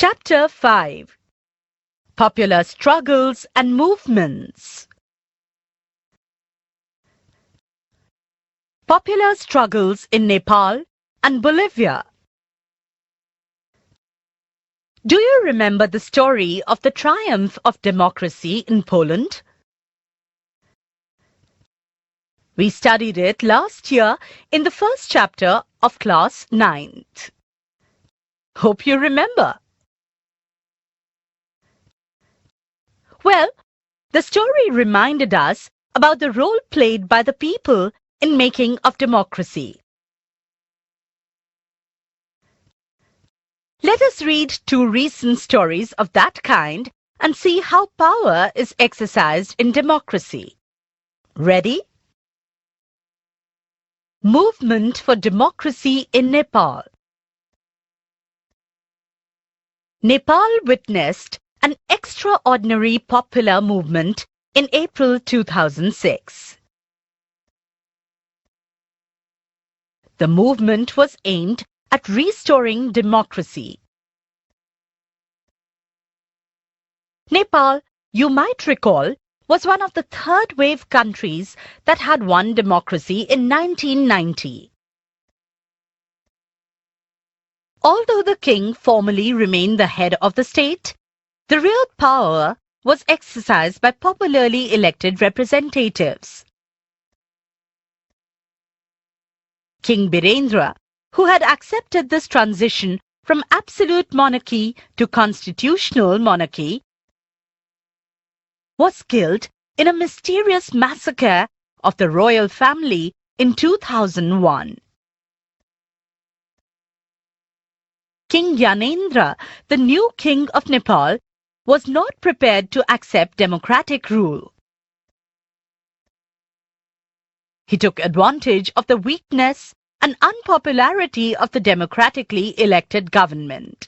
Chapter 5. Popular Struggles and Movements. Popular struggles in Nepal and Bolivia. Do you remember the story of the triumph of democracy in Poland? We studied it last year in the first chapter of class 9th. Hope you remember. Well, the story reminded us about the role played by the people in making of democracy. Let us read 2 recent stories of that kind and see how power is exercised in democracy. Ready? Movement for Democracy in Nepal. Nepal witnessed an extraordinary popular movement in April 2006. The movement was aimed at restoring democracy. Nepal, you might recall, was one of the third-wave countries that had won democracy in 1990. Although the king formally remained the head of the state, the real power was exercised by popularly elected representatives. King Birendra, who had accepted this transition from absolute monarchy to constitutional monarchy, was killed in a mysterious massacre of the royal family in 2001. King Gyanendra, the new king of Nepal, was not prepared to accept democratic rule. He took advantage of the weakness and unpopularity of the democratically elected government.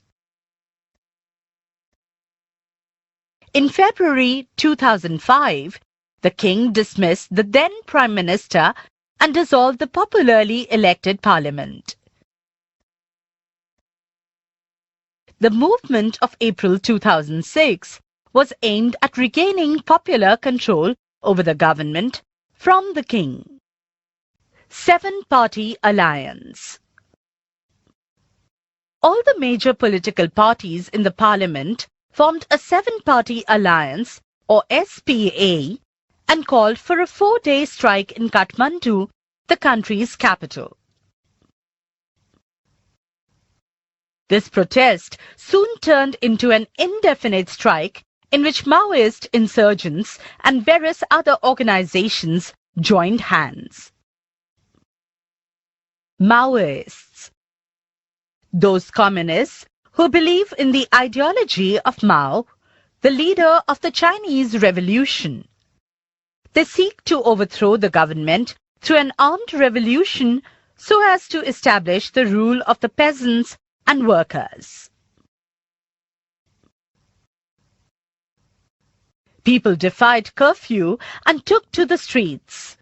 In February 2005, the king dismissed the then Prime Minister and dissolved the popularly elected parliament. The movement of April 2006 was aimed at regaining popular control over the government from the king. 7-party alliance. All the major political parties in the parliament formed a 7-party alliance, or SPA, and called for a 4-day strike in Kathmandu, the country's capital. This protest soon turned into an indefinite strike in which Maoist insurgents and various other organizations joined hands. Maoists. Those communists who believe in the ideology of Mao, the leader of the Chinese Revolution. They seek to overthrow the government through an armed revolution so as to establish the rule of the peasants and workers. People defied curfew and took to the streets.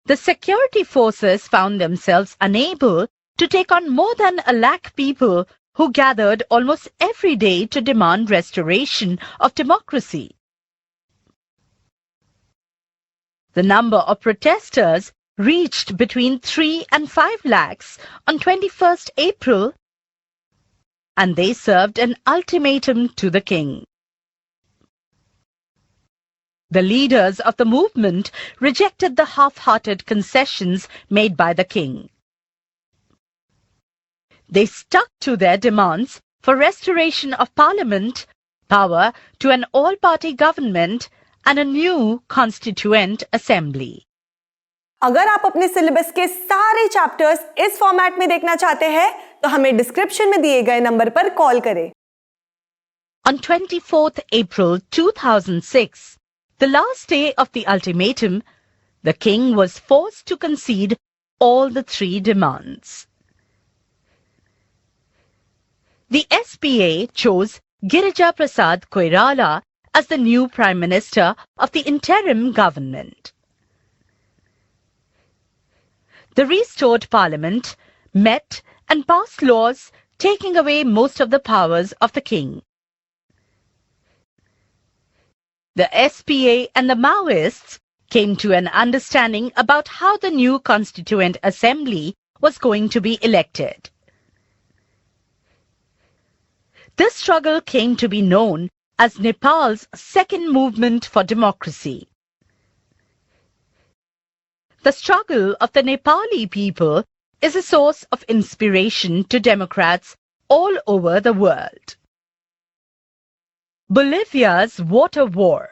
The security forces found themselves unable to take on more than 1 lakh people who gathered almost every day to demand restoration of democracy. The number of protesters reached between 3 and 5 lakhs on 21st April, and they served an ultimatum to the king. The leaders of the movement rejected the half-hearted concessions made by the king. They stuck to their demands for restoration of parliament, power to an all-party government, and a new constituent assembly. अगर आप अपने syllabus के सारे chapters इस format में देखना चाहते हैं तो हमें डिस्क्रिप्शन में दिए गए नंबर पर कॉल करें. On 24th April 2006, the last day of the ultimatum, the king was forced to concede all the 3 demands. The SPA chose Girija Prasad Koirala as the new Prime Minister of the interim government. The restored parliament met and passed laws taking away most of the powers of the king. The SPA and the Maoists came to an understanding about how the new Constituent Assembly was going to be elected. This struggle came to be known as Nepal's second movement for democracy. The struggle of the Nepali people is a source of inspiration to Democrats all over the world. Bolivia's Water War.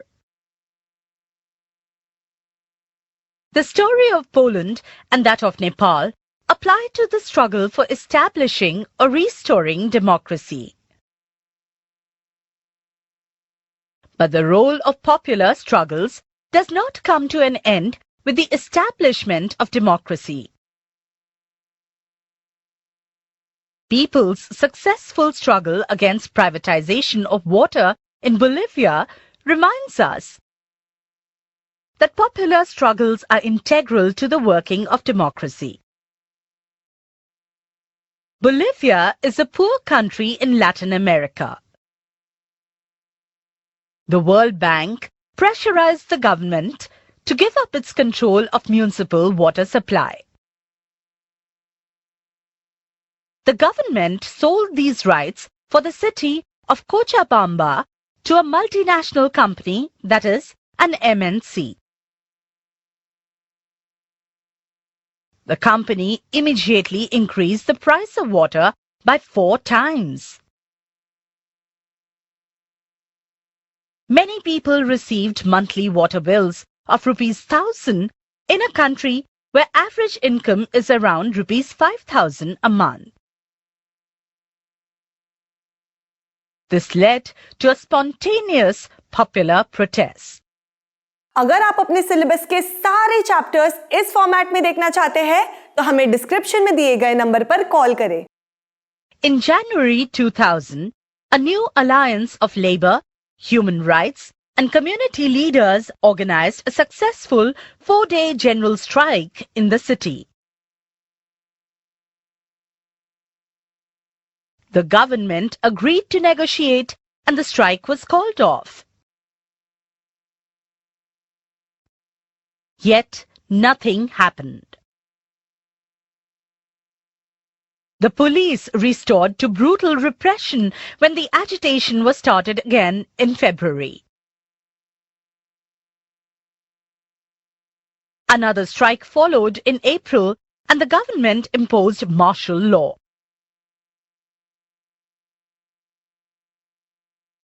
The story of Poland and that of Nepal apply to the struggle for establishing or restoring democracy. But the role of popular struggles does not come to an end with the establishment of democracy. People's successful struggle against privatization of water in Bolivia reminds us that popular struggles are integral to the working of democracy. Bolivia is a poor country in Latin America. The World Bank pressurized the government to give up its control of municipal water supply. The government sold these rights for the city of Cochabamba to a multinational company, that is, an MNC. The company immediately increased the price of water by 4 times. Many people received monthly water bills of ₹1,000 in a country where average income is around ₹5,000 a month. This led to a spontaneous popular protest. अगर आप अपने syllabus के सारे chapters इस format में देखना चाहते हैं तो हमें डिस्क्रिप्शन में दिए गए नंबर पर कॉल करें। In January 2000, a new alliance of labor, human rights, and community leaders organized a successful 4-day general strike in the city. The government agreed to negotiate and the strike was called off. Yet nothing happened. The police resorted to brutal repression when the agitation was started again in February. Another strike followed in April and the government imposed martial law.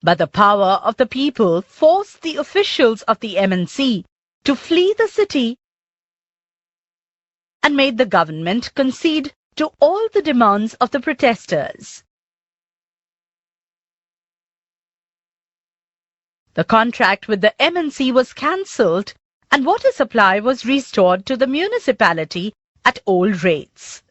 But the power of the people forced the officials of the MNC to flee the city and made the government concede to all the demands of the protesters. The contract with the MNC was cancelled and water supply was restored to the municipality at old rates.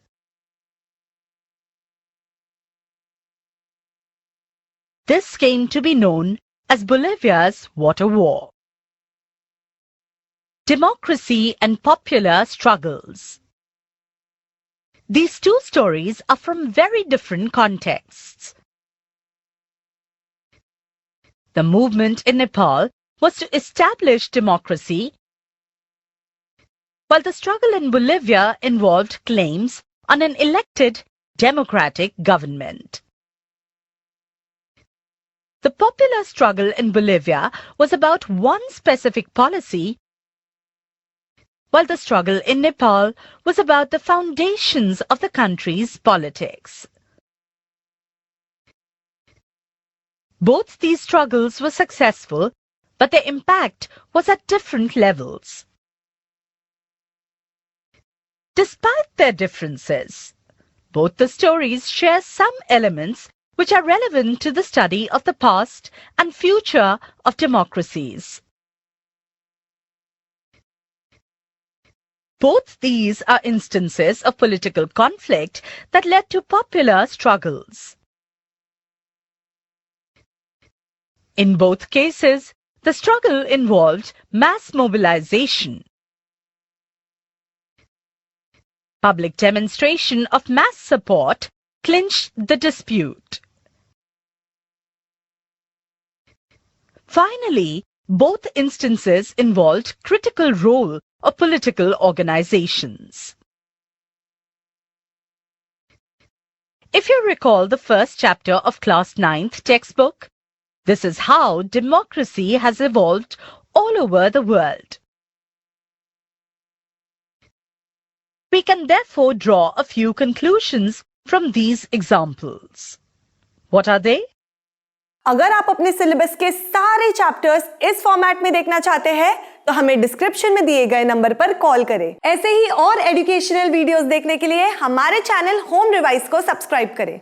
This came to be known as Bolivia's Water War. Democracy and popular struggles. These two stories are from very different contexts. The movement in Nepal was to establish democracy, while the struggle in Bolivia involved claims on an elected democratic government. The popular struggle in Bolivia was about one specific policy, while the struggle in Nepal was about the foundations of the country's politics. Both these struggles were successful, but their impact was at different levels. Despite their differences, both the stories share some elements which are relevant to the study of the past and future of democracies. Both these are instances of political conflict that led to popular struggles. In both cases, the struggle involved mass mobilization. Public demonstration of mass support clinch the dispute. Finally, both instances involved critical role of political organizations. If you recall the first chapter of Class 9th textbook, this is how democracy has evolved all over the world. We can therefore draw a few conclusions from these examples. What are they? अगर आप अपने syllabus के सारे chapters इस format में देखना चाहते हैं तो हमें डिस्क्रिप्शन में दिए गए नंबर पर कॉल करें। ऐसे ही और एजुकेशनल वीडियोस देखने के लिए हमारे चैनल होम रिवाइज को सब्सक्राइब करें।